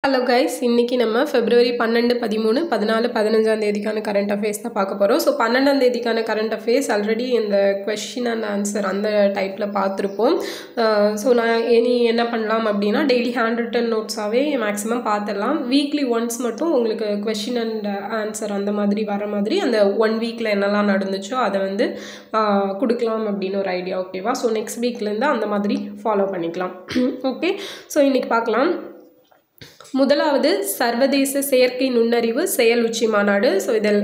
Hello guys, இன்றைக்கி நம்ம February 12, 13, 14, 15ஆம் தேதிக்கான கரண்ட் அஃபேர்ஸ் தான் பார்க்க போகிறோம். ஸோ 12ஆம் தேதிக்கான கரண்ட் அஃபேர்ஸ் ஆல்ரெடி இந்த கொஸ்டின் அண்ட் ஆன்சர் அந்த டைப்பில் பார்த்துருப்போம். ஸோ நான் இனி என்ன பண்ணலாம் அப்படின்னா டெய்லி ஹேண்ட் ரிட்டன் நோட்ஸாகவே மேக்ஸிமம் பார்த்துடலாம். வீக்லி ஒன்ஸ் மட்டும் உங்களுக்கு கொஸ்டின் அண்ட் ஆன்சர் அந்த மாதிரி வர மாதிரி அந்த 1 வீக்கில் என்னெல்லாம் நடந்துச்சோ அதை வந்து கொடுக்கலாம் அப்படின்னு ஒரு ஐடியா. ஓகேவா? ஸோ நெக்ஸ்ட் வீக்லேருந்து அந்த மாதிரி ஃபாலோ பண்ணிக்கலாம். ஓகே, ஸோ இன்றைக்கி பார்க்கலாம். முதலாவது சர்வதேச செயற்கை நுண்ணறிவு செயல் உச்சி மாநாடு. ஸோ இதில்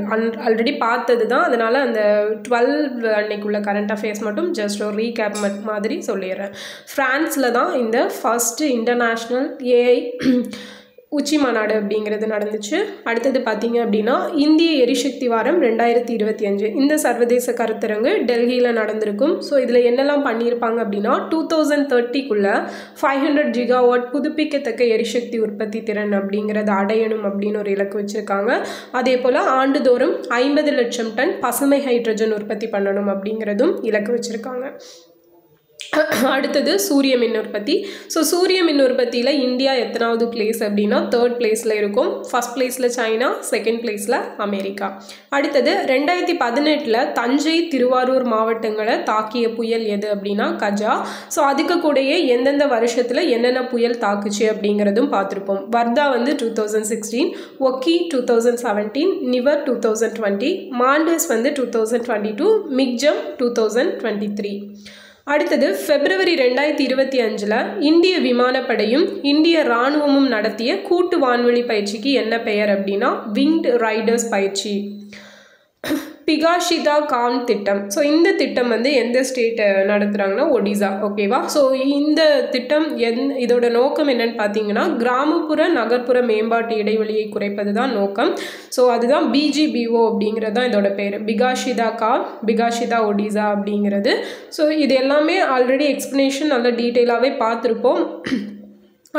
ஆல்ரெடி பார்த்தது தான், அதனால் அந்த 12 அன்னைக்குள்ள கரண்ட் அஃபேர்ஸ் மட்டும் ஜஸ்ட் ஒரு ரீகேப் மாதிரி சொல்லிடுறேன். ஃப்ரான்ஸில் தான் இந்த ஃபஸ்ட்டு இன்டர்நேஷ்னல் ஏஐ உச்சி மாநாடு அப்படிங்கிறது நடந்துச்சு. அடுத்தது பார்த்தீங்க அப்படின்னா இந்திய எரிசக்தி வாரம் 2025 இந்த சர்வதேச கருத்தரங்கு டெல்லியில் நடந்திருக்கும். ஸோ இதில் என்னெல்லாம் பண்ணியிருப்பாங்க அப்படின்னா 2030க்குள்ளே 500 ஜிகாவாட் புதுப்பிக்கத்தக்க எரிசக்தி உற்பத்தி திறன் அப்படிங்கிறத அடையணும் அப்படின்னு ஒரு இலக்கு வச்சுருக்காங்க. அதே போல் ஆண்டுதோறும் 50 லட்சம் டன் பசுமை ஹைட்ரஜன் உற்பத்தி பண்ணணும் அப்படிங்கிறதும் இலக்கு வச்சுருக்காங்க. அடுத்தது சூரிய மின் உற்பத்தி. ஸோ சூரிய மின் உற்பத்தியில் இந்தியா எத்தனாவது பிளேஸ் அப்படின்னா 3rd பிளேஸில் இருக்கும். ஃபஸ்ட் பிளேஸில் சைனா, 2nd பிளேஸில் அமெரிக்கா. அடுத்தது 2018 தஞ்சை, திருவாரூர் மாவட்டங்களை தாக்கிய புயல் எது அப்படின்னா கஜா. ஸோ அதுக்கு கூடயே எந்தெந்த வருஷத்தில் என்னென்ன புயல் தாக்குச்சு அப்படிங்கிறதும் பார்த்துருப்போம். வர்தா வந்து 2016, ஒக்கி 2017, நிவர் 2020, மாண்டஸ் வந்து 2022, மிக்ஜம் 2023. அடுத்தது February 2025 இந்திய விமானப்படையும் இந்திய இராணுவமும் நடத்திய கூட்டு வான்வெளி பயிற்சிக்கு என்ன பெயர் அப்படின்னா விங்ட் ரைடர்ஸ் பயிற்சி. பிகாஷிதா கான் திட்டம். ஸோ இந்த திட்டம் வந்து எந்த ஸ்டேட் நடத்துகிறாங்கன்னா ஒடிசா. ஓகேவா? ஸோ இந்த திட்டம் இதோட நோக்கம் என்னன்னு பார்த்தீங்கன்னா கிராமப்புற நகர்ப்புற மேம்பாட்டு இடைவெளியை குறைப்பது தான் நோக்கம். ஸோ அதுதான் BGBO அப்படிங்கிறது தான் இதோட பேர். பிகாஷிதா கான், பிகாஷிதா ஒடிசா அப்படிங்கிறது. ஸோ இது எல்லாமே ஆல்ரெடி எக்ஸ்ப்ளனேஷன் நல்ல டீட்டெயிலாகவே பார்த்துருப்போம்.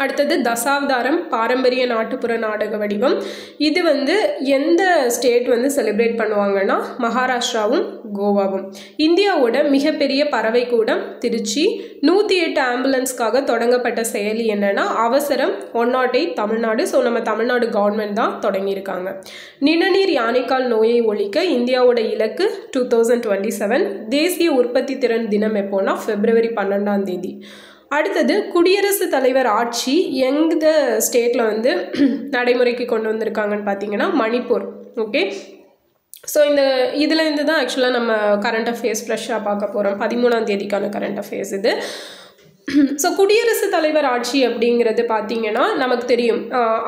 அடுத்தது தசாவதாரம் பாரம்பரிய நாட்டுப்புற நாடக வடிவம். இது வந்து எந்த ஸ்டேட் வந்து செலிப்ரேட் பண்ணுவாங்கன்னா மகாராஷ்டிராவும் கோவாவும். இந்தியாவோட மிகப்பெரிய பறவை கூடம் திருச்சி. 108 ஆம்புலன்ஸ்க்காக தொடங்கப்பட்ட செயலி என்னன்னா அவசரம் 108 தமிழ்நாடு. ஸோ நம்ம தமிழ்நாடு கவர்மெண்ட் தான் தொடங்கியிருக்காங்க. நிணநீர் யானைக்கால் நோயை ஒழிக்க இந்தியாவோட இலக்கு 2027. தேசிய உற்பத்தி திறன் தினம் எப்போனா February 12. அடுத்தது குடியரசுத் தலைவர் ஆட்சி எந்த ஸ்டேட்டில் வந்து நடைமுறைக்கு கொண்டு வந்திருக்காங்கன்னு பார்த்தீங்கன்னா மணிப்பூர். ஓகே, ஸோ இதுலேருந்து தான் ஆக்சுவலாக நம்ம கரண்ட் அஃபேர்ஸ் ஃப்ரெஷ்ஷாக பார்க்க போகிறோம். 13ஆம் தேதிக்கான கரண்ட் அஃபேர்ஸ் இது. ஸோ குடியரசுத் தலைவர் ஆட்சி அப்படிங்கிறது பார்த்தீங்கன்னா நமக்கு தெரியும்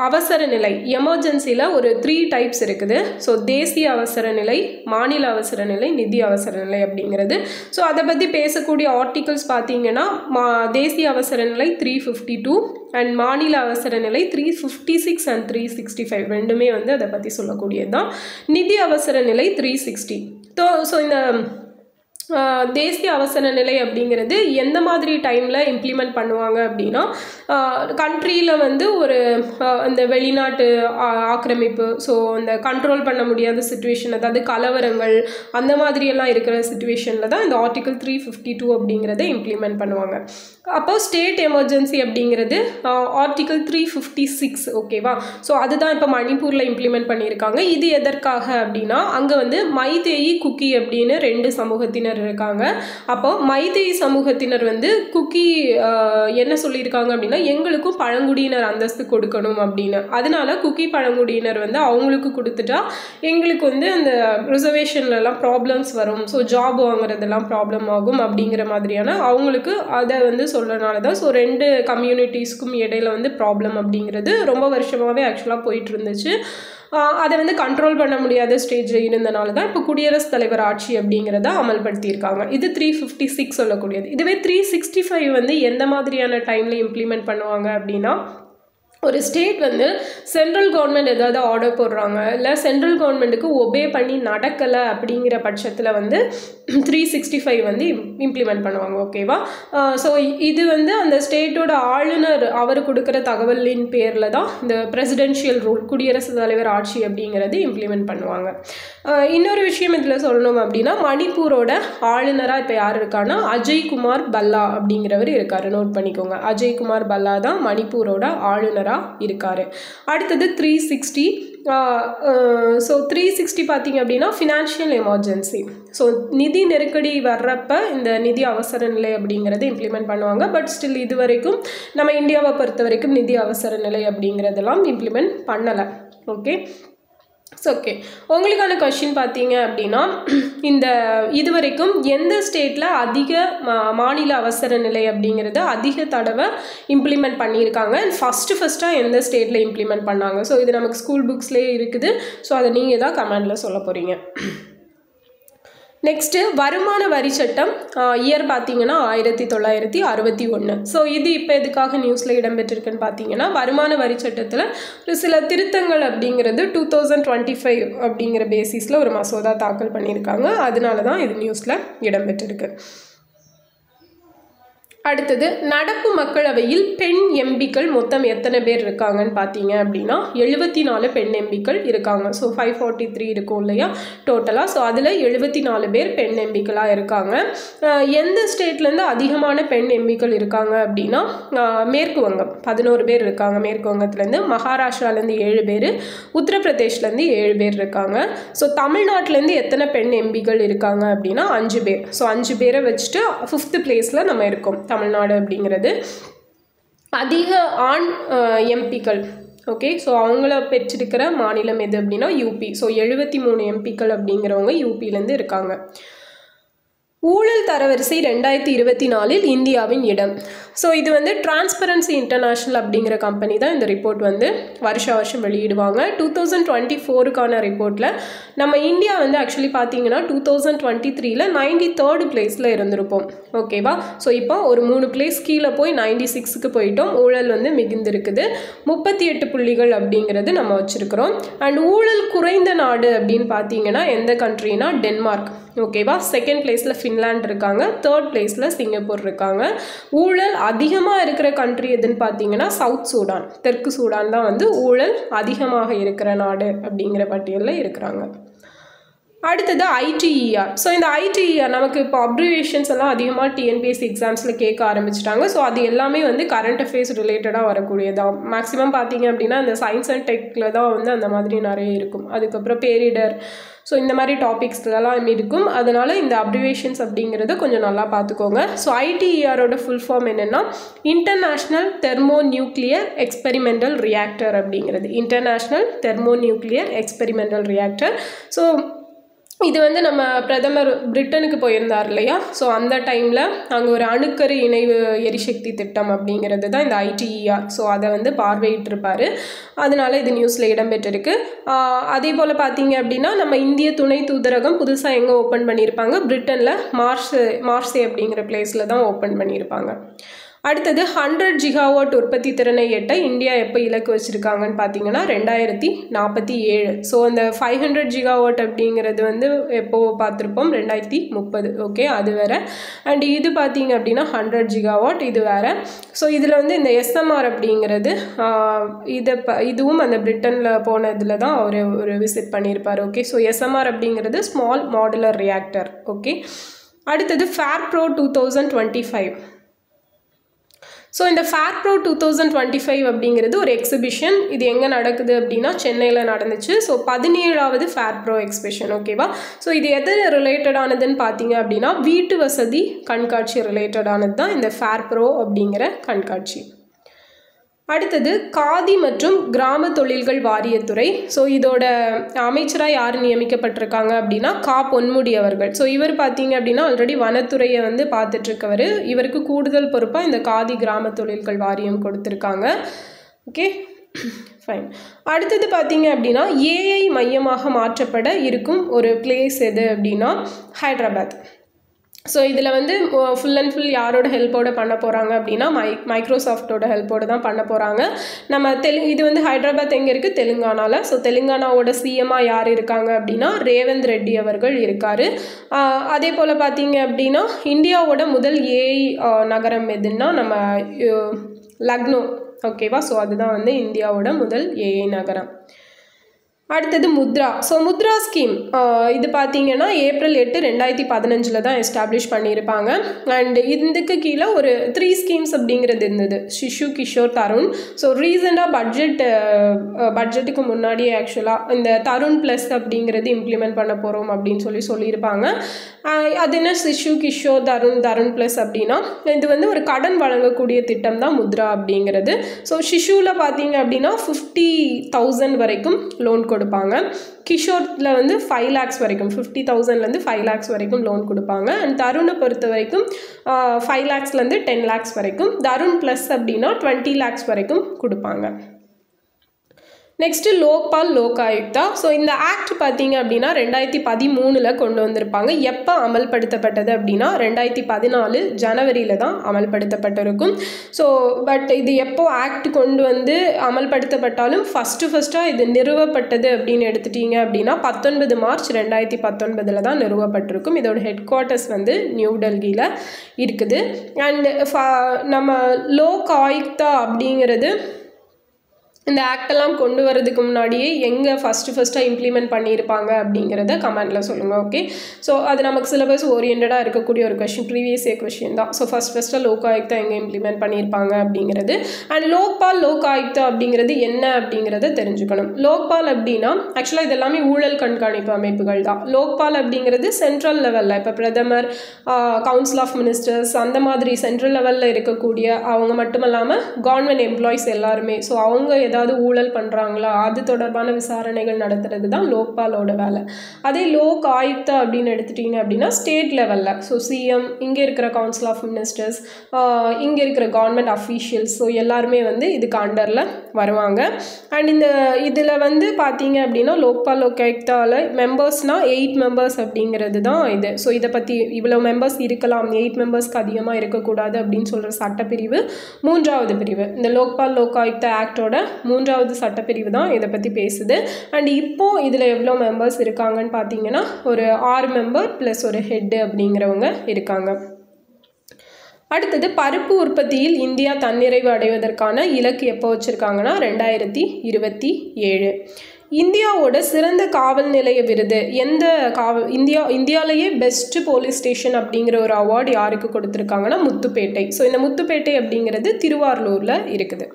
அவசர நிலை எமர்ஜென்சியில் ஒரு 3 டைப்ஸ் இருக்குது. ஸோ தேசிய அவசர நிலை, மாநில அவசர நிலை, நிதி அவசர நிலை அப்படிங்கிறது. ஸோ அதை பற்றி பேசக்கூடிய ஆர்டிகல்ஸ் பார்த்தீங்கன்னா தேசிய அவசர நிலை 352 அண்ட் மாநில அவசர நிலை 356 அண்ட் 365 ரெண்டுமே வந்து அதை பற்றி சொல்லக்கூடியது தான். நிதி அவசர நிலை 360. ஸோ இந்த தேசிய அவசர நிலை அப்படிங்கிறது எந்த மாதிரி டைமில் இம்ப்ளிமெண்ட் பண்ணுவாங்க அப்படின்னா கண்ட்ரியில் வந்து ஒரு இந்த வெளிநாட்டு ஆக்கிரமிப்பு, ஸோ இந்த கண்ட்ரோல் பண்ண முடியாத சுச்சுவேஷன், அதாவது கலவரங்கள் அந்த மாதிரியெல்லாம் இருக்கிற சுச்சுவேஷனில் தான் இந்த ஆர்டிகல் 352 அப்படிங்கிறத இம்ப்ளிமெண்ட் பண்ணுவாங்க. அப்போ ஸ்டேட் எமர்ஜென்சி அப்படிங்கிறது ஆர்டிகல் 356. ஓகேவா? ஸோ அதுதான் இப்போ மணிப்பூரில் இம்ப்ளிமெண்ட் பண்ணியிருக்காங்க. இது எதற்காக அப்படின்னா அங்கே வந்து மைதேயி, குக்கி அப்படின்னு 2 சமூகத்தினர் இருக்காங்க. அப்போ மைதேயி சமூகத்தினர் வந்து குக்கி என்ன சொல்லியிருக்காங்க அப்படின்னா எங்களுக்கும் பழங்குடியினர் அந்தஸ்து கொடுக்கணும் அப்படின்னு. அதனால குக்கி பழங்குடியினர் வந்து அவங்களுக்கு கொடுத்துட்டா எங்களுக்கு வந்து அந்த ரிசர்வேஷன்லலாம் ப்ராப்ளம்ஸ் வரும், ஸோ ஜாப் வாங்குறதெல்லாம் ப்ராப்ளம் ஆகும் அப்படிங்கிற மாதிரியான அவங்களுக்கு அதை வந்து சொல்கிறனால தான். ஸோ 2 கம்யூனிட்டிஸ்க்கும் இடையில வந்து ப்ராப்ளம் அப்படிங்கிறது ரொம்ப வருஷமாகவே ஆக்சுவலாக போயிட்டு இருந்துச்சு. அதை வந்து கண்ட்ரோல் பண்ண முடியாத ஸ்டேஜில் இருந்தனால தான் இப்போ குடியரசுத் தலைவர் ஆட்சி அப்படிங்கிறத அமல்படுத்தியிருக்காங்க. இது 356 சொல்லக்கூடியது. இதுவே 365 வந்து எந்த மாதிரியான டைமில் இம்ப்ளிமெண்ட் பண்ணுவாங்க அப்படின்னா ஒரு ஸ்டேட் வந்து சென்ட்ரல் கவர்மெண்ட் ஏதாவது ஆர்டர் போடுறாங்க, இல்லை சென்ட்ரல் கவர்மெண்ட்டுக்கு ஒபே பண்ணி நடக்கலை அப்படிங்கிற பட்சத்தில் வந்து 365 வந்து இம்ப்ளிமெண்ட் பண்ணுவாங்க. ஓகேவா? ஸோ இது வந்து அந்த ஸ்டேட்டோட ஆளுநர் அவர் கொடுக்குற தகவலின் பேரில் தான் இந்த பிரசிடென்ஷியல் ரூல் குடியரசுத் தலைவர் ஆட்சி அப்படிங்கிறது இம்ப்ளிமெண்ட் பண்ணுவாங்க. இன்னொரு விஷயம் இதில் சொல்லணும் அப்படின்னா மணிப்பூரோட ஆளுநராக இப்போ யார் இருக்கான்னா அஜய்குமார் பல்லா அப்படிங்கிறவர் இருக்கார். நோட் பண்ணிக்கோங்க, அஜய்குமார் பல்லா தான் மணிப்பூரோட ஆளுநராக பிரதமராக இருக்கார். அடுத்தது 360. ஸோ 360 பார்த்திங்க அப்படின்னா ஃபினான்ஷியல் எமர்ஜென்சி. ஸோ நிதி நெருக்கடி வர்றப்ப இந்த நிதி அவசர நிலை அப்படிங்கிறது இம்ப்ளிமெண்ட் பண்ணுவாங்க. பட் ஸ்டில் இது வரைக்கும் நம்ம இந்தியாவை பொறுத்த வரைக்கும் நிதி அவசர நிலை அப்படிங்கிறதெல்லாம் இம்ப்ளிமெண்ட் பண்ணலை. ஓகே, ஸோ ஓகே, உங்களுக்கான கொஷின் பார்த்தீங்க அப்படின்னா இந்த இது வரைக்கும் எந்த ஸ்டேட்டில் அதிக மாநில அவசர நிலை அப்படிங்கிறத அதிக தடவை இம்ப்ளிமெண்ட் பண்ணியிருக்காங்க, அண்ட் ஃபஸ்ட்டாக எந்த ஸ்டேட்டில் இம்ப்ளிமெண்ட் பண்ணாங்க. ஸோ இது நமக்கு ஸ்கூல் புக்ஸ்லேயே இருக்குது. ஸோ அதை நீங்கள் தான் கமெண்டில் சொல்ல போகிறீங்க. நெக்ஸ்ட்டு வருமான வரி சட்டம் இயர் பார்த்தீங்கன்னா 1961. ஸோ இது இப்போ எதுக்காக நியூஸில் இடம்பெற்றிருக்குன்னு பார்த்தீங்கன்னா வருமான வரி சட்டத்தில் ஒரு சில திருத்தங்கள் அப்படிங்கிறது 2025 அப்படிங்கிற பேசிஸில் ஒரு மசோதா தாக்கல் பண்ணியிருக்காங்க. அதனால தான் இது நியூஸில் இடம்பெற்றிருக்கு. அடுத்தது நடப்பு மக்களவையில் பெண் எம்பிக்கள் மொத்தம் எத்தனை பேர் இருக்காங்கன்னு பார்த்தீங்க அப்படின்னா 74 பெண் எம்பிக்கள் இருக்காங்க. ஸோ 543 இருக்கும் இல்லையா டோட்டலாக. ஸோ அதில் 74 பேர் பெண் எம்பிக்களாக இருக்காங்க. எந்த ஸ்டேட்லேருந்து அதிகமான பெண் எம்பிக்கள் இருக்காங்க அப்படின்னா மேற்கு வங்கம் 11 பேர் இருக்காங்க. மேற்கு வங்கத்துலேருந்து, மகாராஷ்டிராலேருந்து 7 பேர், உத்தரப்பிரதேஷ்லேருந்து 7 பேர் இருக்காங்க. ஸோ தமிழ்நாட்டிலேருந்து எத்தனை பெண் எம்பிக்கள் இருக்காங்க அப்படின்னா 5 பேர். ஸோ 5 பேரை வச்சுட்டு 5th பிளேஸில் நம்ம இருக்கோம். தமிழ்நாடு அப்படிங்கிறது அதிக ஆண் எம்பிக்கள். ஓகே, ஸோ அவங்கள பெற்றிருக்கிற மாநிலம் எது அப்படின்னா யூபி. ஸோ 73 எம்பிக்கள் அப்படிங்கிறவங்க யூபியிலேருந்து இருக்காங்க. ஊழல் தரவரிசை 2024 இந்தியாவின் இடம். ஸோ இது வந்து டிரான்ஸ்பரன்சி இன்டர்நேஷ்னல் அப்படிங்கிற கம்பெனி தான் இந்த ரிப்போர்ட் வந்து வருஷம் வெளியிடுவாங்க. 2024க்கான ரிப்போர்ட்டில் நம்ம இந்தியா வந்து ஆக்சுவலி பார்த்தீங்கன்னா 2023ல் 93rd பிளேஸில் இருந்திருப்போம். ஓகேவா? ஸோ இப்போ ஒரு 3 பிளேஸ் கீழே போய் 96க்கு போயிட்டோம். ஊழல் வந்து மிகுந்திருக்குது. 38 புள்ளிகள் அப்படிங்கிறது நம்ம வச்சுருக்கிறோம். அண்ட் ஊழல் குறைந்த நாடு அப்படின்னு பார்த்தீங்கன்னா எந்த கண்ட்ரினா டென்மார்க். ஓகேவா? 2nd பிளேஸில் ஃபின்லாண்ட் இருக்காங்க. 3rd பிளேஸில் சிங்கப்பூர் இருக்காங்க. ஊழல் அதிகமாக இருக்கிற கண்ட்ரி எதுன்னு பார்த்தீங்கன்னா சவுத் சூடான், தெற்கு சூடான் தான் வந்து ஊழல் அதிகமாக இருக்கிற நாடு அப்படிங்கிற பட்டியலில் இருக்கிறாங்க. அடுத்தது ITER. ஸோ இந்த ITER நமக்கு இப்போ அப்ரிவேஷன்ஸ் எல்லாம் அதிகமாக TNPSC எக்ஸாம்ஸில் கேட்க ஆரம்பிச்சிட்டாங்க. ஸோ அது எல்லாமே வந்து கரண்ட் அஃபேர்ஸ் ரிலேட்டடாக வரக்கூடியதான். மேக்ஸிமம் பார்த்தீங்க அப்படின்னா இந்த சயின்ஸ் அண்ட் டெக்கில் தான் வந்து அந்த மாதிரி நிறைய இருக்கும். அதுக்கப்புறம் பேரிடர், ஸோ இந்த மாதிரி டாபிக்ஸ்லாம் இருக்கும். அதனால் இந்த அப்ரிவேஷன்ஸ் அப்படிங்கிறத கொஞ்சம் நல்லா பார்த்துக்கோங்க. ஸோ ITERோட ஃபுல் ஃபார்ம் என்னென்னா international thermo nuclear experimental reactor அப்படிங்கிறது. International thermo nuclear experimental reactor. So இது வந்து நம்ம பிரதமர் பிரிட்டனுக்கு போயிருந்தார் இல்லையா? ஸோ அந்த டைமில் அங்கே ஒரு அணுக்கரு இணைவு எரிசக்தி திட்டம் அப்படிங்கிறது தான் இந்த ITER. ஸோ அதை வந்து பார்வையிட்டிருப்பார். அதனால இது நியூஸில் இடம்பெற்றிருக்கு. அதே போல் பார்த்தீங்க அப்படின்னா நம்ம இந்திய துணை தூதரகம் புதுசாக எங்கே ஓப்பன் பண்ணியிருப்பாங்க? பிரிட்டனில் மார்சே அப்படிங்கிற பிளேஸில் தான் ஓப்பன் பண்ணியிருப்பாங்க. அடுத்தது 100 GW உற்பத்தி திறனை எட்ட இந்தியா எப்போ இலக்கு வச்சுருக்காங்கன்னு பார்த்தீங்கன்னா 2047. ஸோ அந்த 500 GW அப்படிங்கிறது வந்து எப்போ பார்த்துருப்போம்? 2030. ஓகே, அது வேறு. அண்ட் இது பார்த்தீங்க அப்படின்னா 100 GW இது வேறு. ஸோ இதில் வந்து இந்த SMR அப்படிங்கிறது இதுவும் அந்த பிரிட்டனில் போனதில் தான் அவர் ஒரு விசிட் பண்ணியிருப்பார். ஓகே, ஸோ SMR அப்படிங்கிறது ஸ்மால் மாடுலர் ரியாக்டர். ஓகே, அடுத்தது FAIRPro 2025. ஸோ இந்த FAIRPro 2025 அப்படிங்கிறது ஒரு எக்ஸிபிஷன். இது எங்கே நடக்குது அப்படின்னா சென்னையில் நடந்துச்சு. ஸோ 17வது FAIRPro எக்ஸிபிஷன். ஓகேவா? ஸோ இது எது ரிலேட்டடானதுன்னு பார்த்தீங்க அப்படின்னா வீட்டு வசதி கண்காட்சி ரிலேட்டடானது தான் இந்த FAIRPro அப்படிங்கிற கண்காட்சி. அடுத்தது காதி மற்றும் கிராம தொழில்கள் வாரியத்துறை. ஸோ இதோட அமைச்சராக யார் நியமிக்கப்பட்டிருக்காங்க அப்படின்னா பொன்முடி அவர்கள். ஸோ இவர் பார்த்தீங்க அப்படின்னா ஆல்ரெடி வனத்துறையை வந்து பார்த்துட்ருக்கவர். இவருக்கு கூடுதல் பொறுப்பாக இந்த காதி கிராம தொழில்கள் வாரியம் கொடுத்துருக்காங்க. Okay, fine. அடுத்தது பார்த்தீங்க அப்படின்னா AI மையமாக மாற்றப்பட இருக்கும் ஒரு பிளேஸ் எது அப்படின்னா ஹைதராபாத். ஸோ இதில் வந்து ஃபுல் அண்ட் ஃபுல் யாரோட ஹெல்ப்போடு பண்ண போகிறாங்க அப்படின்னா மைக்ரோசாஃப்டோட ஹெல்ப்போடு தான் பண்ண போகிறாங்க. நம்ம இது வந்து ஹைதராபாத் எங்கே இருக்குது? தெலுங்கானாவில். ஸோ தெலுங்கானாவோட CM-ஆ யார் இருக்காங்க அப்படின்னா ரேவந்த் ரெட்டி அவர்கள் இருக்கார். அதே போல் பார்த்தீங்க அப்படின்னா இந்தியாவோட முதல் AI நகரம் எதுன்னா நம்ம லக்னோ. ஓகேவா? ஸோ அதுதான் வந்து இந்தியாவோட முதல் AI நகரம். அடுத்தது முத்ரா. ஸோ முத்ரா ஸ்கீம் இது பார்த்தீங்கன்னா April 8, 2015 தான் எஸ்டாப்ளிஷ் பண்ணியிருப்பாங்க. அண்ட் இதுக்கு கீழே ஒரு 3 ஸ்கீம்ஸ் அப்படிங்கிறது இருந்தது, சிஷு, கிஷோர், தருண். ஸோ ரீசெண்டாக பட்ஜெட்டுக்கு முன்னாடியே ஆக்சுவலாக இந்த தருண் ப்ளஸ் அப்படிங்கிறது இம்ப்ளிமெண்ட் பண்ண போகிறோம் அப்படின்னு சொல்லியிருப்பாங்க. அது என்ன சிஷு, கிஷோர், தருண் ப்ளஸ் அப்படின்னா இது வந்து ஒரு கடன் வழங்கக்கூடிய திட்டம் தான் முத்ரா அப்படிங்கிறது. ஸோ சிஷுவில் பார்த்தீங்க அப்படின்னா 50,000 வரைக்கும் லோன் கொடுப்பாங்க. கிஷோரில் வந்து 5 lakhs வரைக்கும், 50,000லேருந்து 5 lakhs வரைக்கும் லோன் கொடுப்பாங்க. அண்ட் தருணை பொறுத்த வரைக்கும் 5 lakhsலேருந்து 10 lakhs வரைக்கும். தருண் ப்ளஸ் அப்படின்னா 20 lakhs வரைக்கும் கொடுப்பாங்க. நெக்ஸ்ட்டு லோக்பால் லோகாயுக்தா. ஸோ இந்த ஆக்ட் பார்த்தீங்க அப்படின்னா 2013 கொண்டு வந்திருப்பாங்க. எப்போ அமல்படுத்தப்பட்டது அப்படின்னா 2014 ஜனவரியில் தான் அமல்படுத்தப்பட்டிருக்கும். ஸோ பட் இது எப்போ ஆக்ட் கொண்டு வந்து அமல்படுத்தப்பட்டாலும் ஃபஸ்ட்டாக இது நிறுவப்பட்டது அப்படின்னு எடுத்துட்டீங்க அப்படின்னா 19 மார்ச் 2019 தான் நிறுவப்பட்டிருக்கும். இதோட ஹெட் குவார்ட்டர்ஸ் வந்து நியூ டெல்லியில் இருக்குது. அண்ட் நம்ம லோக் ஆயுக்தா அப்படிங்கிறது இந்த ஆக்டெல்லாம் கொண்டு வரதுக்கு முன்னாடியே எங்கே ஃபஸ்ட்டாக இம்ப்ளிமெண்ட் பண்ணியிருப்பாங்க அப்படிங்கிறத கமெண்டில் சொல்லுங்கள். ஓகே, ஸோ அது நமக்கு சிலபஸ் ஓரியன்டாக இருக்கக்கூடிய ஒரு கொஷின், ப்ரீவியஸ் இயர் கொஷின் தான். ஸோ ஃபஸ்ட்டாக லோக் ஆயுக்தா எங்கே இம்ப்ளிமெண்ட் பண்ணியிருப்பாங்க அப்படிங்கிறது. அண்ட் லோக்பால் லோக் ஆயுக்தா அப்படிங்கிறது என்ன அப்படிங்கிறத தெரிஞ்சுக்கணும். லோக்பால் அப்படின்னா ஆக்சுவலாக இது எல்லாமே ஊழல் கண்காணிப்பு அமைப்புகள் தான். லோக்பால் அப்படிங்கிறது சென்ட்ரல் லெவலில், இப்போ பிரதமர், கவுன்சில் ஆஃப் மினிஸ்டர்ஸ், அந்த மாதிரி சென்ட்ரல் லெவலில் இருக்கக்கூடிய அவங்க மட்டும் இல்லாமல் கவர்மெண்ட் எம்ப்ளாயிஸ் எல்லாருமே. ஸோ அவங்க ஏதாவது ஊழல் பண்ணுறாங்களா அது தொடர்பான விசாரணைகள் நடத்துறது தான் லோக்பாலோட வேலை. அதே லோக் ஆயுக்தா அப்படின்னு எடுத்துட்டீங்க அப்படின்னா ஸ்டேட் லெவலில், ஸோ சிஎம், இங்கே இருக்கிற கவுன்சில் ஆஃப் மினிஸ்டர்ஸ், இங்கே இருக்கிற கவர்மெண்ட் அஃபீஷியல்ஸ், ஸோ எல்லாருமே வந்து இதுக்கு அண்டரில் வருவாங்க. அண்ட் இதில் வந்து பார்த்தீங்க அப்படின்னா லோக்பால் லோக் ஆயுக்தாவில் மெம்பர்ஸ்னால் 8 members அப்படிங்கிறது தான் இது. ஸோ இதை பற்றி இவ்வளோ மெம்பர்ஸ் இருக்கலாம், 8 members அதிகமாக இருக்கக்கூடாது அப்படின்னு சொல்கிற சட்டப்பிரிவு 3வது பிரிவு. இந்த லோக்பால் லோக் ஆயுக்தா ஆக்டோட 3வது சட்டப்பிரிவு தான் இதை பற்றி பேசுது. அண்ட் இப்போது இதில் எவ்வளோ மெம்பர்ஸ் இருக்காங்கன்னு பார்த்தீங்கன்னா ஒரு 6 members ப்ளஸ் ஒரு ஹெட்டு அப்படிங்கிறவங்க இருக்காங்க. அடுத்தது பருப்பு உற்பத்தியில் இந்தியா தன்னிறைவு அடைவதற்கான இலக்கு எப்போ வச்சுருக்காங்கன்னா 2027. இந்தியாவோட சிறந்த காவல் நிலைய விருது எந்த இந்தியாவிலேயே பெஸ்ட்டு போலீஸ் ஸ்டேஷன் அப்படிங்கிற ஒரு அவார்டு யாருக்கு கொடுத்துருக்காங்கன்னா முத்துப்பேட்டை. ஸோ இந்த முத்துப்பேட்டை அப்படிங்கிறது திருவாரூரில் இருக்குது.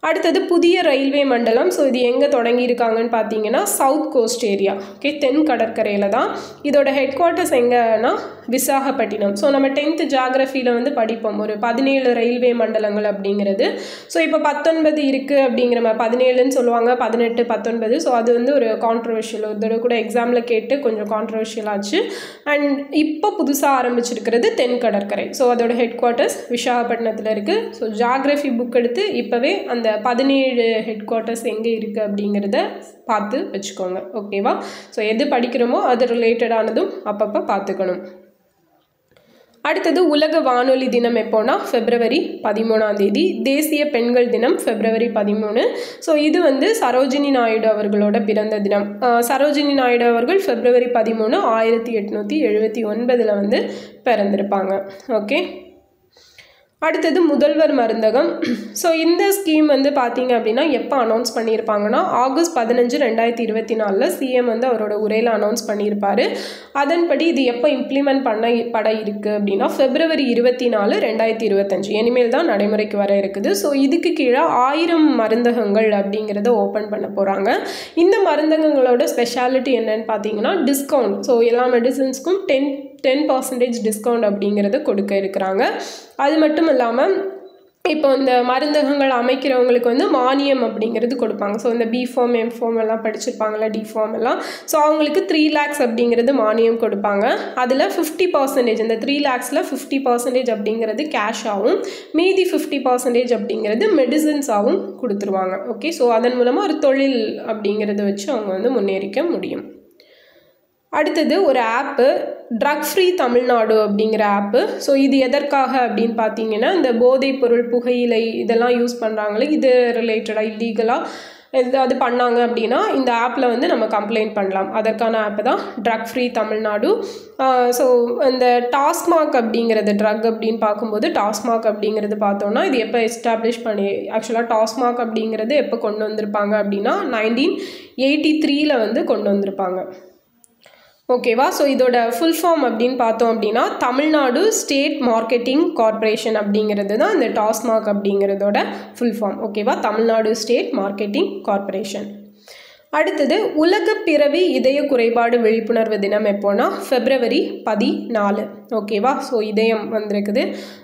அடுத்தது புதிய ரயில்வே மண்டலம். ஸோ இது எங்கே தொடங்கியிருக்காங்கன்னு பார்த்தீங்கன்னா சவுத் கோஸ்ட் ஏரியா, ஓகே, தென் கடற்கரையில் தான். இதோட ஹெட் குவார்ட்டர்ஸ் எங்கன்னா விசாகப்பட்டினம். ஸோ நம்ம 10th ஜியாகிரஃபியில் வந்து படிப்போம் ஒரு 17 ரயில்வே மண்டலங்கள் அப்படிங்கிறது. ஸோ இப்போ 19 இருக்குது அப்படிங்கிற மாதிரி, 17ன்னு சொல்லுவாங்க, 18, 19. ஸோ அது வந்து ஒரு கான்ட்ரவர்ஷியல், இதோட கூட எக்ஸாமில் கேட்டு கொஞ்சம் கான்ட்ரவர்ஷியல் ஆச்சு. அண்ட் இப்போ புதுசாக ஆரம்பிச்சிருக்கிறது தென் கடற்கரை. ஸோ அதோட ஹெட் குவார்ட்டர்ஸ் விசாகப்பட்டினத்தில் இருக்குது. ஸோ ஜியாகிரஃபி புக் எடுத்து இப்போவே அந்த 17 ஹெட் குவார்ட்டர்ஸ் எங்கே இருக்குது அப்படிங்கிறத பார்த்து வச்சுக்கோங்க, ஓகேவா? ஸோ எது படிக்கிறோமோ அது ரிலேட்டடானதும் அப்பப்போ பார்த்துக்கணும். அடுத்தது உலக வானொலி தினம் எப்போனா February 13. தேசிய பெண்கள் தினம் February 13. ஸோ இது வந்து சரோஜினி நாயுடு அவர்களோட பிறந்த தினம். சரோஜினி நாயுடு அவர்கள் February 13, 1879 வந்து பிறந்திருப்பாங்க. ஓகே, அடுத்தது முதல்வர் மருந்தகம். ஸோ இந்த ஸ்கீம் வந்து பார்த்தீங்க அப்படின்னா எப்போ அனௌன்ஸ் பண்ணியிருப்பாங்கன்னா August 15, 2024 சிஎம் வந்து அவரோட உரையில் அனௌன்ஸ் பண்ணியிருப்பார். அதன்படி இது எப்போ இம்ப்ளிமெண்ட் பண்ணப்பட இருக்குது அப்படின்னா February 24, 2025 இனிமேல் தான் நடைமுறைக்கு வர இருக்குது. ஸோ இதுக்கு கீழே 1000 மருந்தகங்கள் அப்படிங்கிறத ஓப்பன் பண்ண போகிறாங்க. இந்த மருந்தகங்களோட ஸ்பெஷாலிட்டி என்னன்னு பார்த்தீங்கன்னா டிஸ்கவுண்ட். ஸோ எல்லா மெடிசன்ஸ்க்கும் 10% டிஸ்கவுண்ட் அப்படிங்கிறத கொடுக்க இருக்கிறாங்க. அது மட்டும் இல்லாமல் இப்போ இந்த மருந்தகங்கள் அமைக்கிறவங்களுக்கு வந்து மானியம் அப்படிங்கிறது கொடுப்பாங்க. ஸோ இந்த B.Pharm, M.Pharm எல்லாம் படிச்சிருப்பாங்களா, D.Pharm எல்லாம். ஸோ அவங்களுக்கு 3 lakhs அப்படிங்கிறது மானியம் கொடுப்பாங்க. அதில் 50%, இந்த 3 lakhsல 50% அப்படிங்கிறது கேஷ் ஆகும், மீதி 50% அப்படிங்கிறது மெடிசன்ஸாகவும் கொடுத்துருவாங்க. ஓகே, ஸோ அதன் மூலமாக ஒரு தொழில் அப்படிங்கிறத வச்சு அவங்க வந்து முன்னேறிக்க முடியும். அடுத்தது ஒரு ஆப்பு ட்ரக் ஃப்ரீ தமிழ்நாடு அப்படிங்கிற ஆப்பு. ஸோ இது எதற்காக அப்படின்னு பார்த்தீங்கன்னா இந்த போதைப்பொருள், புகையிலை இதெல்லாம் யூஸ் பண்ணுறாங்களே, இது ரிலேட்டடாக இல்லீகலாக ஏதாவது பண்ணாங்க அப்படின்னா இந்த ஆப்பில் வந்து நம்ம கம்ப்ளைண்ட் பண்ணலாம். அதற்கான ஆப் தான் ட்ரக் ஃப்ரீ தமிழ்நாடு. ஸோ இந்த டாஸ்மாக் அப்படிங்கிறது ட்ரக் அப்படின்னு பார்க்கும்போது டாஸ்மாக் அப்படிங்கிறது பார்த்தோன்னா இது எப்போ எஸ்டாப்ளிஷ் பண்ணி ஆக்சுவலாக டாஸ்மாக் அப்படிங்கிறது எப்போ கொண்டு வந்திருப்பாங்க அப்படின்னா 1983 வந்து கொண்டு வந்திருப்பாங்க. ஓகேவா? ஸோ இதோட ஃபுல் ஃபார்ம் அப்படின்னு பார்த்தோம் அப்படின்னா தமிழ்நாடு ஸ்டேட் மார்க்கெட்டிங் கார்ப்பரேஷன் அப்படிங்கிறது தான் இந்த டாஸ்மாக் அப்படிங்கிறதோட ஃபுல் ஃபார்ம். ஓகேவா? Tamil Nadu state marketing corporation. அடுத்தது உலக பிறவி இதய குறைபாடு விழிப்புணர்வு தினம் எப்போனா February 14. ஓகேவா? ஸோ இதயம் வந்திருக்குது.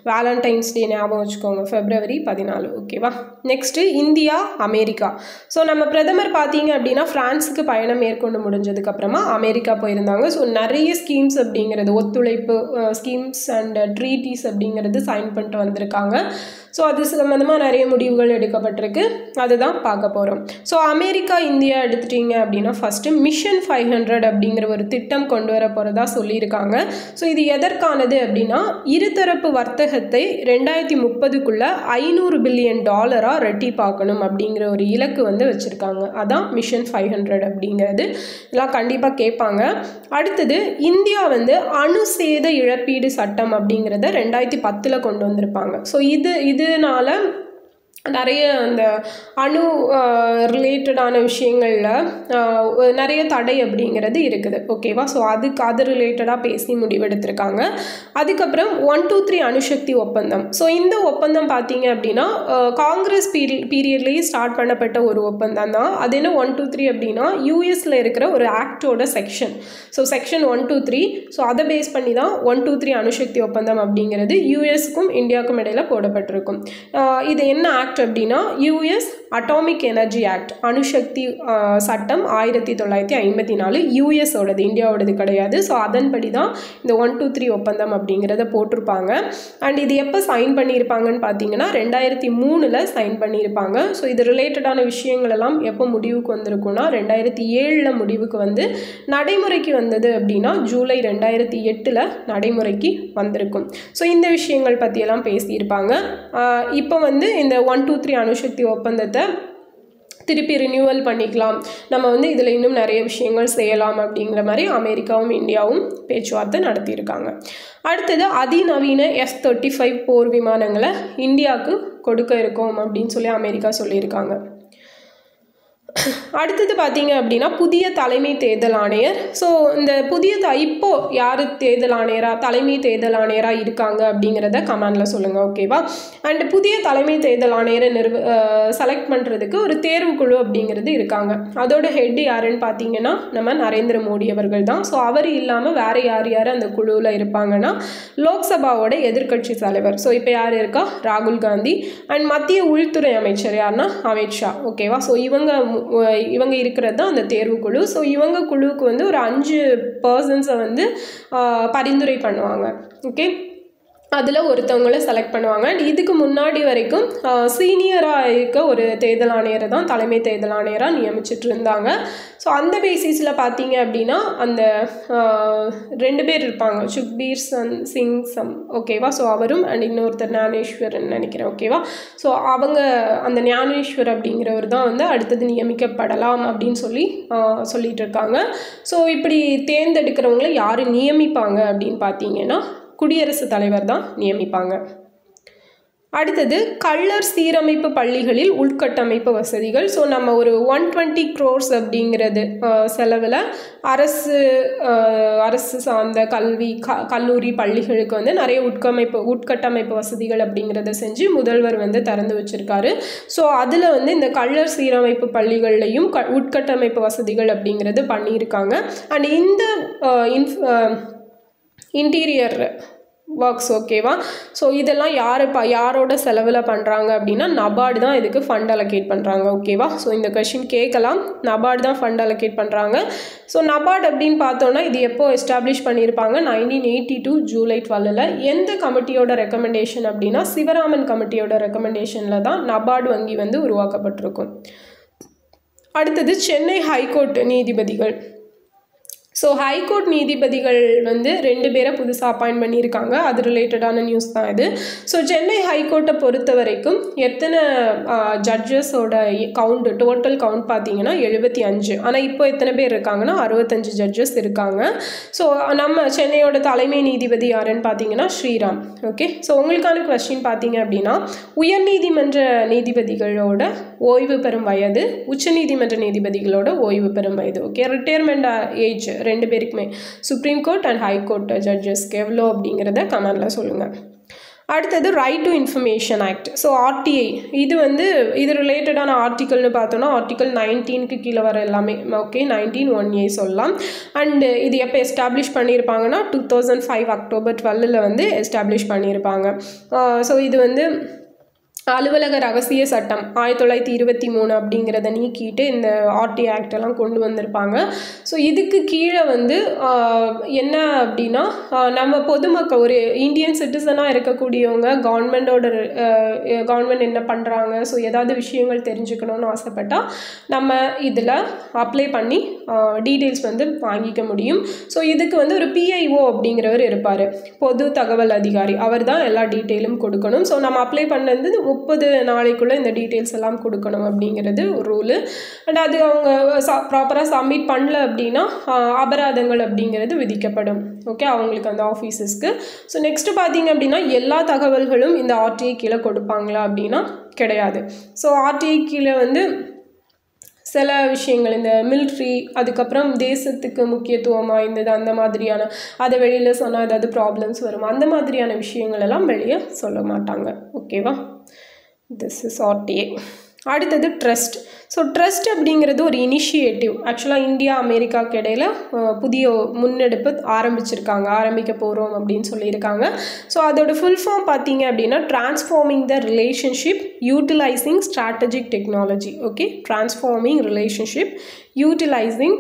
வேலண்டைன்ஸ் டே ஞாபகம் வச்சுக்கோங்க, February 14. ஓகேவா? Next India America. ஸோ நம்ம பிரதமர் பார்த்தீங்க அப்படின்னா ஃப்ரான்ஸுக்கு பயணம் மேற்கொண்டு முடிஞ்சதுக்கப்புறமா அமெரிக்கா போயிருந்தாங்க. ஸோ நிறைய ஸ்கீம்ஸ் அப்படிங்கிறது ஒத்துழைப்பு ஸ்கீம்ஸ் அண்ட் ட்ரீட்டிஸ் அப்படிங்கிறது சைன் பண்ணிட்டு வந்திருக்காங்க. ஸோ அது சம்பந்தமாக நிறைய முடிவுகள் எடுக்கப்பட்டிருக்கு, அதுதான் பார்க்க போகிறோம். ஸோ அமெரிக்கா இந்தியா எடுத்துட்டிங்க அப்படின்னா ஃபஸ்ட்டு மிஷன் 500 அப்படிங்கிற ஒரு திட்டம் கொண்டு வர போகிறதா சொல்லியிருக்காங்க. ஸோ இது எதற்கானது அப்படின்னா இருதரப்பு வர்த்தகத்தை 2030க்குள்ளே $500 பில்லியன் ரெட்டிப்பாக்கணும் அப்படிங்கிற ஒரு இலக்கு வந்து வச்சுருக்காங்க. அதான் மிஷன் 500 அப்படிங்கிறது. இதெல்லாம் கண்டிப்பாக கேட்பாங்க. அடுத்தது இந்தியா வந்து அணு சேத இழப்பீடு சட்டம் அப்படிங்கிறத 2010 கொண்டு வந்திருப்பாங்க. ஸோ இதனால நிறைய அந்த அணு ரிலேட்டடான விஷயங்களில் நிறைய தடை அப்படிங்கிறது இருக்குது. ஓகேவா? ஸோ அது ரிலேட்டடாக பேசி முடிவெடுத்திருக்காங்க. அதுக்கப்புறம் 123 அணுசக்தி ஒப்பந்தம். ஸோ இந்த ஒப்பந்தம் பார்த்தீங்க அப்படின்னா காங்கிரஸ் பீரியட்லேயே ஸ்டார்ட் பண்ணப்பட்ட ஒரு ஒப்பந்தம் தான். அது என்ன 123 அப்படின்னா யூஎஸில் இருக்கிற ஒரு ஆக்டோட செக்ஷன். So section 123. ஸோ அதை பேஸ் பண்ணி தான் 123 அணுசக்தி ஒப்பந்தம் அப்படிங்கிறது யூஎஸ்க்கும் இந்தியாவுக்கும் இடையில் போடப்பட்டிருக்கும். இது என்ன ஆக்ட் அப்படின்னா யூஎஸ் அட்டாமிக் எனர்ஜி ஆக்ட், அணுசக்தி சட்டம் 1954, யூஎஸோடது, இந்தியாவோடது கிடையாது. ஸோ அதன்படி தான் இந்த 123 ஒப்பந்தம் அப்படிங்கிறத போட்டிருப்பாங்க. அண்ட் இது எப்போ சைன் பண்ணியிருப்பாங்கன்னு பார்த்தீங்கன்னா 2003 சைன் பண்ணியிருப்பாங்க. ஸோ இது ரிலேட்டடான விஷயங்கள் எல்லாம் எப்போ முடிவுக்கு வந்திருக்குன்னா 2007 முடிவுக்கு வந்து நடைமுறைக்கு வந்தது அப்படின்னா ஜூலை 2008 நடைமுறைக்கு வந்திருக்கும். ஸோ இந்த விஷயங்கள் பற்றியெல்லாம் பேசியிருப்பாங்க. இப்போ வந்து இந்த 123 அணுசக்தி ஒப்பந்தத்தை திருப்பி ரினியூவல் பண்ணிக்கலாம், நம்ம வந்து இதில் இன்னும் நிறைய விஷயங்கள் செய்யலாம் அப்படிங்கிற மாதிரி அமெரிக்காவும் இந்தியாவும் பேச்சுவார்த்தை நடத்தியிருக்காங்க. அடுத்தது அதிநவீன F-35 போர் விமானங்களை இந்தியாவுக்கு கொடுக்க இருக்கோம் அப்படின்னு சொல்லி அமெரிக்கா சொல்லியிருக்காங்க. அடுத்தது பார்த்தீங்க அப்படின்னா புதிய தலைமை தேர்தல் ஆணையர். ஸோ இந்த இப்போது யார் தேர்தல் ஆணையராக தலைமை தேர்தல் ஆணையராக இருக்காங்க அப்படிங்கிறத கமெண்டில் சொல்லுங்கள். ஓகேவா? அண்டு புதிய தலைமை தேர்தல் ஆணையரை செலக்ட் பண்ணுறதுக்கு ஒரு தேர்வுக்குழு அப்படிங்கிறது இருக்காங்க. அதோட ஹெட் யாருன்னு பார்த்தீங்கன்னா நம்ம நரேந்திர மோடி அவர்கள் தான். ஸோ அவர் இல்லாமல் வேறு யார் அந்த குழுவில் இருப்பாங்கன்னா லோக்சபாவோட எதிர்கட்சி தலைவர். ஸோ இப்போ யார் இருக்கா? ராகுல் காந்தி. அண்ட் மத்திய உள்துறை அமைச்சர் யாருன்னா அமித்ஷா. ஓகேவா? ஸோ இவங்க இருக்கிறது தான் அந்த தேர்வுக்குழு. ஸோ இவங்க குழுவுக்கு வந்து ஒரு 5 பர்சன்ஸை வந்து பரிந்துரை பண்ணுவாங்க. ஓகே, அதில் ஒருத்தவங்களை செலக்ட் பண்ணுவாங்க. அண்ட் இதுக்கு முன்னாடி வரைக்கும் சீனியராக இருக்க ஒரு தேர்தல் ஆணையரை தான் தலைமை தேர்தல் ஆணையராக நியமிச்சிட்டு இருந்தாங்க. ஸோ அந்த பேசிஸில் பார்த்தீங்க அப்படின்னா அந்த 2 பேர் இருப்பாங்க, சுக்பீர் சிங் சம். ஓகேவா? ஸோ அவரும் அண்ட் இன்னொருத்தர் ஞானேஸ்வரன் நினைக்கிறேன். ஓகேவா? ஸோ அவங்க அந்த ஞானேஸ்வர் அப்படிங்கிறவர் தான் வந்து அடுத்தது நியமிக்கப்படலாம் அப்படின்னு சொல்லிட்டு இருக்காங்க. ஸோ இப்படி தேர்ந்தெடுக்கிறவங்கள யார் நியமிப்பாங்க அப்படின்னு பார்த்தீங்கன்னா குடியரசுத் தலைவர் தான் நியமிப்பாங்க. அடுத்தது கள்ளர் சீரமைப்பு பள்ளிகளில் உள்கட்டமைப்பு வசதிகள். ஸோ நம்ம ஒரு 120 crores அப்படிங்கிறது செலவில் அரசு சார்ந்த கல்லூரி பள்ளிகளுக்கு வந்து நிறைய உட்கட்டமைப்பு வசதிகள் அப்படிங்கிறத செஞ்சு முதல்வர் வந்து திறந்து வச்சுருக்காரு. ஸோ அதில் வந்து இந்த கள்ளர் சீரமைப்பு பள்ளிகள்லையும் உட்கட்டமைப்பு வசதிகள் அப்படிங்கிறது பண்ணியிருக்காங்க. அண்ட் இந்த இன்டீரியர் ஒர்க்ஸ். ஓகேவா? ஸோ இதெல்லாம் யாரோட செலவில் பண்ணுறாங்க அப்படின்னா நபார்டு தான் இதுக்கு ஃபண்ட் அலோகேட் பண்ணுறாங்க. ஓகேவா? ஸோ இந்த கொஷின் கேட்கலாம். நபார்டு தான் ஃபண்ட் அலோகேட் பண்ணுறாங்க. ஸோ நபார்டு அப்படின்னு பார்த்தோன்னா இது எப்போ எஸ்டாப்ளிஷ் பண்ணியிருப்பாங்க? 1982 ஜூலை 12. எந்த கமிட்டியோட ரெக்கமெண்டேஷன் அப்படின்னா சிவராமன் கமிட்டியோட ரெக்கமெண்டேஷனில் தான் நபார்டு வங்கி வந்து உருவாக்கப்பட்டிருக்கும். அடுத்தது சென்னை ஹைகோர்ட் நீதிபதிகள். ஸோ ஹைகோர்ட் நீதிபதிகள் வந்து 2 பேரை புதுசாக அப்பாயிண்ட் பண்ணியிருக்காங்க. அது ரிலேட்டடான நியூஸ் தான் இது. ஸோ சென்னை ஹைகோர்ட்டை பொறுத்த வரைக்கும் எத்தனை ஜட்ஜஸோட டோட்டல் கவுண்ட் பார்த்தீங்கன்னா 75. ஆனால் இப்போ எத்தனை பேர் இருக்காங்கன்னா 65 ஜட்ஜஸ் இருக்காங்க. ஸோ நம்ம சென்னையோட தலைமை நீதிபதி யாருன்னு பார்த்தீங்கன்னா ஸ்ரீராம். ஓகே, ஸோ உங்களுக்கான கொஸ்டின் பார்த்தீங்க அப்படின்னா, உயர்நீதிமன்ற நீதிபதிகளோட ஓய்வு பெறும் வயது, உச்சநீதிமன்ற நீதிபதிகளோட ஓய்வு பெறும் வயது. ஓகே, ரிட்டையர்மெண்ட் ஏஜ் 2 பேருக்குமே, சுப்ரீம் கோர்ட் அண்ட் ஹைகோர்ட் ஜட்ஜஸ்க்கு எவ்வளோ அப்படிங்கிறத கமெண்டில் சொல்லுங்கள். அடுத்தது right to information act. So RTI இது ரிலேட்டடான ஆர்டிக்கல்னு பார்த்தோன்னா ஆர்டிக்கல் 19க்கு கீழே வர எல்லாமே. ஓகே, 19(1)A சொல்லலாம். அண்டு இது எப்போ எஸ்டாப்ளிஷ் பண்ணியிருப்பாங்கன்னா 2005 அக்டோபர் 12 எஸ்டாப்ளிஷ் பண்ணியிருப்பாங்க. ஸோ இது அலுவலக ரகசிய சட்டம் 1923 அப்படிங்கிறத நீக்கிட்டு இந்த ஆர்டி ஆக்ட் எல்லாம் கொண்டு வந்திருப்பாங்க. ஸோ இதுக்கு கீழே என்ன அப்படின்னா, நம்ம பொதுமக்கள் ஒரு இந்தியன் சிட்டிசனாக இருக்கக்கூடியவங்க கவர்மெண்ட் என்ன பண்ணுறாங்க, ஸோ ஏதாவது விஷயங்கள் தெரிஞ்சுக்கணும்னு ஆசைப்பட்டால் நம்ம இதில் அப்ளை பண்ணி டீட்டெயில்ஸ் வாங்கிக்க முடியும். ஸோ இதுக்கு ஒரு பிஐஓ அப்படிங்கிறவர் இருப்பார், பொது தகவல் அதிகாரி. அவர் தான் எல்லா டீட்டெயிலும் கொடுக்கணும். ஸோ நம்ம அப்ளை பண்ணது 30 நாளைக்குள்ளே இந்த டீட்டெயில்ஸ் எல்லாம் கொடுக்கணும் அப்படிங்கிறது ஒரு ரூலு. அண்ட் அது அவங்க ப்ராப்பராக சப்மிட் பண்ணல அப்படின்னா அபராதங்கள் அப்படிங்கிறது விதிக்கப்படும். ஓகே, அவங்களுக்கு அந்த ஆஃபீஸஸ்க்கு. ஸோ நெக்ஸ்ட்டு பார்த்தீங்க அப்படின்னா, எல்லா தகவல்களும் இந்த ஆர்டிஐ கீழே கொடுப்பாங்களா அப்படின்னா கிடையாது. ஸோ ஆர்டிஐ கீழே சில விஷயங்கள், இந்த மிலிட்ரி, அதுக்கப்புறம் தேசத்துக்கு முக்கியத்துவம் வாய்ந்தது, அந்த மாதிரியான, அதை வெளியில் சொன்னால் ஏதாவது ப்ராப்ளம்ஸ் வரும், அந்த மாதிரியான விஷயங்கள் எல்லாம் வெளியே சொல்ல மாட்டாங்க. ஓகேவா, திஸ் இஸ் ஆர்டிஏ. அடுத்தது ட்ரஸ்ட். ஸோ ட்ரஸ்ட் அப்படிங்கிறது ஒரு இனிஷியேட்டிவ். ஆக்சுவலாக இந்தியா அமெரிக்காவுக்கு இடையில் புதிய முன்னெடுப்பு ஆரம்பிக்க போகிறோம் அப்படின்னு சொல்லியிருக்காங்க. ஸோ அதோட ஃபுல் ஃபார்ம் பார்த்தீங்க அப்படின்னா, transforming the relationship utilising strategic technology. Okay, transforming relationship utilising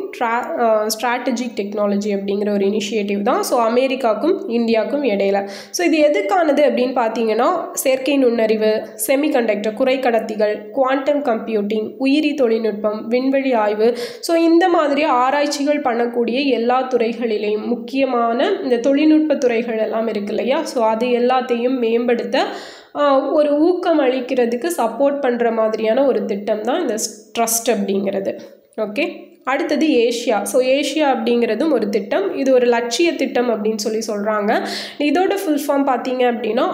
strategic technology அப்படிங்கிற ஒரு இனிஷியேட்டிவ் தான். ஸோ அமெரிக்காவுக்கும் இந்தியாவுக்கும் இடையில. ஸோ இது எதுக்கானது அப்படின்னு பார்த்தீங்கன்னா, செயற்கை நுண்ணறிவு, செமிகண்டக்டர் குறைக்கடத்திகள், குவாண்டம் கம்ப்யூட்டிங், உயிரி தொழில்நுட்பம், விண்வெளி ஆய்வு, ஸோ இந்த மாதிரி ஆராய்ச்சிகள் பண்ணக்கூடிய எல்லா துறைகளிலேயும் முக்கியமான இந்த தொழில்நுட்ப துறைகள் எல்லாம் இருக்கு இல்லையா, ஸோ அது எல்லாத்தையும் மேம்படுத்த ஒரு ஊக்கம் அளிக்கிறதுக்கு சப்போர்ட் பண்ணுற மாதிரியான ஒரு திட்டம் தான் இந்த ட்ரஸ்ட் அப்படிங்கிறது. ஓகே, அடுத்தது ஏஷியா. ஸோ ஏஷியா அப்படிங்கிறதும் ஒரு திட்டம். இது ஒரு லட்சிய திட்டம் அப்படின்னு சொல்கிறாங்க. இதோட ஃபுல் ஃபார்ம் பார்த்தீங்க அப்படின்னா,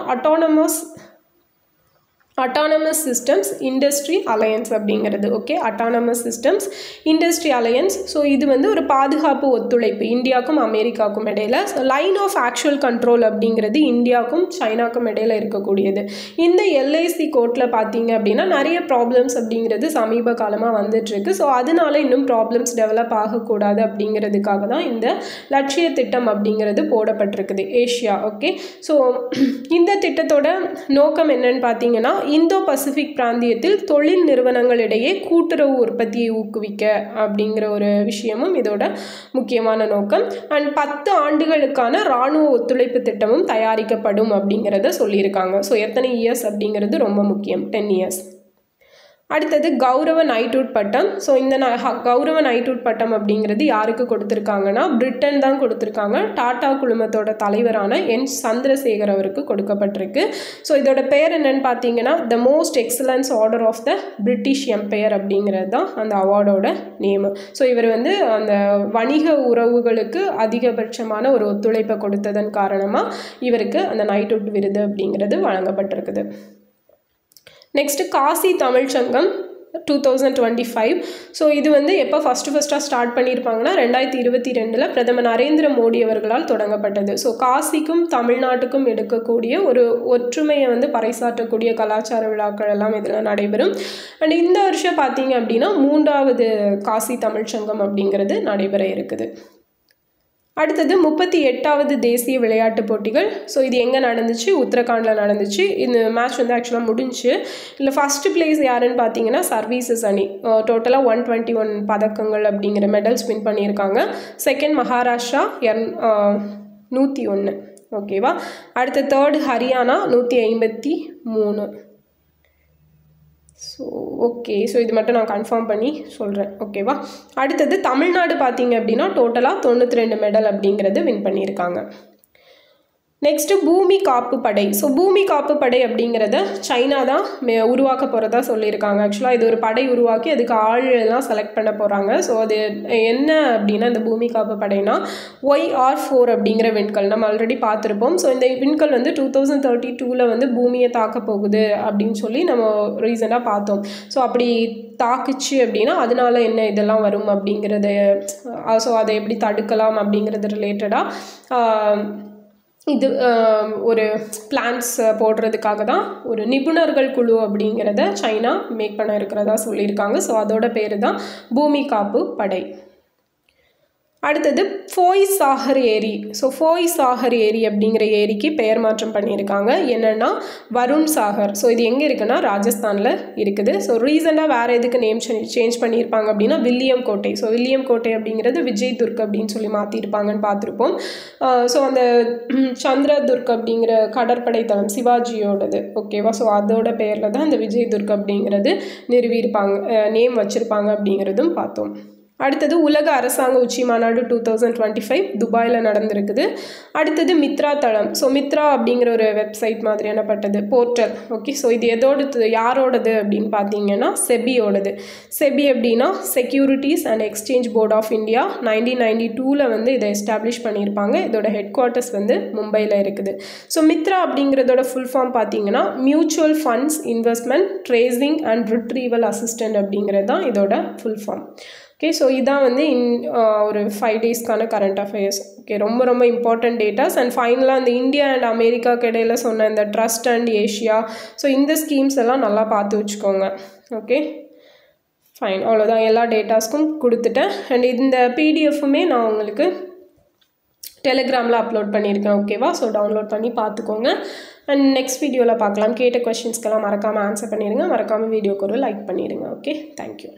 அட்டானமஸ் சிஸ்டம்ஸ் இண்டஸ்ட்ரி அலையன்ஸ் அப்படிங்கிறது. Okay, autonomous systems industry alliance. So இது ஒரு பாதுகாப்பு ஒத்துழைப்பு இந்தியாவுக்கும் அமெரிக்காவுக்கும் இடையில. லைன் ஆஃப் ஆக்சுவல் கண்ட்ரோல் அப்படிங்கிறது இந்தியாவுக்கும் சைனாக்கும் இடையில இருக்கக்கூடியது. இந்த எல்ஐசி கோர்ட்டில் பார்த்தீங்க அப்படின்னா நிறைய ப்ராப்ளம்ஸ் அப்படிங்கிறது சமீப காலமாக வந்துட்டுருக்கு. ஸோ அதனால இன்னும் ப்ராப்ளம்ஸ் டெவலப் ஆகக்கூடாது அப்படிங்கிறதுக்காக தான் இந்த லட்சிய திட்டம் அப்படிங்கிறது போடப்பட்டிருக்குது ஏஷியா. ஓகே, ஸோ இந்த திட்டத்தோட நோக்கம் என்னன்னு பார்த்தீங்கன்னா, இந்தோ பசிபிக் பிராந்தியத்தில் தொழில் நிறுவனங்களிடையே கூட்டுறவு உற்பத்தியை ஊக்குவிக்க அப்படிங்கிற ஒரு விஷயமும் இதோட முக்கியமான நோக்கம். அண்ட் 10 ஆண்டுகளுக்கான இராணுவ ஒத்துழைப்பு திட்டமும் தயாரிக்கப்படும் அப்படிங்கிறத சொல்லியிருக்காங்க. ஸோ எத்தனை இயர்ஸ் அப்படிங்கிறது ரொம்ப முக்கியம், 10 இயர்ஸ். அடுத்தது கௌரவ நைட்வுட் பட்டம். ஸோ இந்த கௌரவ நைட்வுட் பட்டம் அப்படிங்கிறது யாருக்கு கொடுத்துருக்காங்கன்னா, பிரிட்டன் தான் கொடுத்துருக்காங்க. டாடா குழுமத்தோட தலைவரான என் சந்திரசேகர் அவருக்கு கொடுக்கப்பட்டிருக்கு. ஸோ இதோட பெயர் என்னன்னு பார்த்தீங்கன்னா, the most excellence order of the British empire அப்படிங்கிறது தான் அந்த அவார்டோட நேமு. ஸோ இவர் அந்த வணிக உறவுகளுக்கு அதிகபட்சமான ஒரு ஒத்துழைப்பை கொடுத்ததன் காரணமாக இவருக்கு அந்த நைட்வுட் விருது அப்படிங்கிறது வழங்கப்பட்டிருக்குது. நெக்ஸ்ட்டு காசி தமிழ் சங்கம் 2025. ஸோ இது எப்போ ஃபஸ்ட்டாக ஸ்டார்ட் பண்ணியிருப்பாங்கன்னா 2022 பிரதமர் நரேந்திர மோடி அவர்களால் தொடங்கப்பட்டது. ஸோ காசிக்கும் தமிழ்நாட்டுக்கும் எடுக்கக்கூடிய ஒரு ஒற்றுமையை பறைசாற்றக்கூடிய கலாச்சார விழாக்கள் எல்லாம் இதில் நடைபெறும். அண்ட் இந்த வருஷம் பார்த்தீங்க அப்படின்னா 3வது காசி தமிழ் சங்கம் அப்படிங்கிறது நடைபெற இருக்குது. அடுத்தது 38வது தேசிய விளையாட்டுப் போட்டிகள். ஸோ இது எங்கே நடந்துச்சு, உத்தரகாண்டில் நடந்துச்சு. இந்த மேட்ச் ஆக்சுவலாக முடிஞ்சு. இல்லை ஃபஸ்ட்டு பிளேஸ் யாருன்னு பார்த்தீங்கன்னா சர்வீசஸ் அணி, டோட்டலாக 121 பதக்கங்கள் அப்படிங்கிற மெடல்ஸ் வின் பண்ணியிருக்காங்க. செகண்ட் மகாராஷ்டிரா 101. ஓகேவா. அடுத்த third Haryana 153. So okay, so இது மட்டும் நான் கன்ஃபார்ம் பண்ணி சொல்கிறேன். ஓகேவா. அடுத்தது தமிழ்நாடு பார்த்தீங்க அப்படின்னா டோட்டலாக 92 மெடல் அப்படிங்கிறது வின் பண்ணியிருக்காங்க. நெக்ஸ்ட்டு பூமி காப்பு படை. ஸோ பூமி காப்பு படை அப்படிங்கிறத சைனா தான் உருவாக்க போகிறதா சொல்லியிருக்காங்க. ஆக்சுவலாக இது ஒரு படை உருவாக்கி அதுக்கு ஆள்லாம் செலக்ட் பண்ண போகிறாங்க. ஸோ அது என்ன அப்படின்னா இந்த பூமி காப்பு படைனா YR-4 அப்படிங்கிற விண்கல் நம்ம ஆல்ரெடி பார்த்துருப்போம். ஸோ இந்த விண்கல் வந்து 2032 வந்து பூமியை தாக்க போகுது அப்படின்னு சொல்லி நம்ம ரீசனாக பார்த்தோம். ஸோ அப்படி தாக்குச்சு அப்படின்னா அதனால என்ன இதெல்லாம் வரும் அப்படிங்கிறத, ஸோ அதை எப்படி தடுக்கலாம் அப்படிங்கிறது ரிலேட்டடாக இது ஒரு பிளான்ஸ் போடுறதுக்காக தான் ஒரு நிபுணர்கள் குழு அப்படிங்கிறத சைனா மேக் பண்ண இருக்கிறதா சொல்லியிருக்காங்க. ஸோ அதோட பேர் தான் பூமி காப்பு படை. அடுத்தது ஃபோய் சாகர் ஏரி. ஸோ ஃபோய் சாகர் ஏரி அப்படிங்கிற ஏரிக்கு பெயர் மாற்றம் பண்ணியிருக்காங்க. என்னென்னா வருண் சாகர். ஸோ இது எங்கே இருக்குன்னா ராஜஸ்தானில் இருக்குது. ஸோ ரீசெண்டாக வேறு எதுக்கு நேம் சேஞ்ச் பண்ணியிருப்பாங்க அப்படின்னா வில்லியம் கோட்டை. ஸோ வில்லியம் கோட்டை அப்படிங்கிறது விஜய் துர்க் அப்படின்னு சொல்லி மாற்றிருப்பாங்கன்னு பார்த்துருப்போம். ஸோ அந்த சந்திரதுர்க் அப்படிங்கிற கடற்படை தளம் சிவாஜியோடது. ஓகேவா. ஸோ அதோட பேரில் தான் இந்த விஜய் துர்க் அப்படிங்கிறது நிறுவியிருப்பாங்க, நேம் வச்சுருப்பாங்க அப்படிங்கிறதும் பார்த்தோம். அடுத்தது உலக அரசாங்க உச்சி மாநாடு 2025 துபாயில் நடந்திருக்குது. அடுத்தது மித்ரா தளம். ஸோ மித்ரா அப்படிங்கிற ஒரு வெப்சைட் மாதிரியானப்பட்டது போர்ட்டல். ஓகே. ஸோ இது எதோடது யாரோடது அப்படின்னு பார்த்தீங்கன்னா செபியோடது. செபி அப்படின்னா securities and exchange board of India 1992 வந்து இதை எஸ்டாப்ளிஷ் பண்ணியிருப்பாங்க. இதோட ஹெட் குவார்ட்டர்ஸ் வந்து மும்பையில் இருக்குது. ஸோ மித்ரா அப்படிங்கிறதோட ஃபுல் ஃபார்ம் பார்த்தீங்கன்னா mutual funds investment tracing and retrieval assistant அப்படிங்கிறது தான் இதோட ஃபுல் ஃபார்ம். ஓகே. ஸோ இதான் வந்து ஒரு 5 டேஸ்க்கான கரண்ட் அஃபேர்ஸ். ஓகே. ரொம்ப ரொம்ப இம்பார்ட்டன்ட் டேட்டாஸ். அண்ட் ஃபைனலாக இந்த இந்தியா அண்ட் அமெரிக்காவுக்கு இடையில சொன்ன இந்த ட்ரஸ்ட் அண்ட் ஏஷியா, ஸோ இந்த ஸ்கீம்ஸ் எல்லாம் நல்லா பார்த்து வச்சுக்கோங்க. Okay fine. அவ்வளோதான், எல்லா டேட்டாஸ்க்கும் கொடுத்துட்டேன். அண்ட் இந்த பிடிஎஃப்புமே நான் உங்களுக்கு டெலிகிராமில் அப்லோட் பண்ணியிருக்கேன். ஓகேவா. ஸோ டவுன்லோட் பண்ணி பார்த்துக்கோங்க. அண்ட் நெக்ஸ்ட் வீடியோவில் பார்க்கலாம். கேட்ட கொஷின்ஸ்க்கெல்லாம் மறக்காமல் ஆன்சர் பண்ணிடுங்க. மறக்காமல் வீடியோக்கு ஒரு லைக் பண்ணிடுங்க. ஓகே. தேங்க்யூ.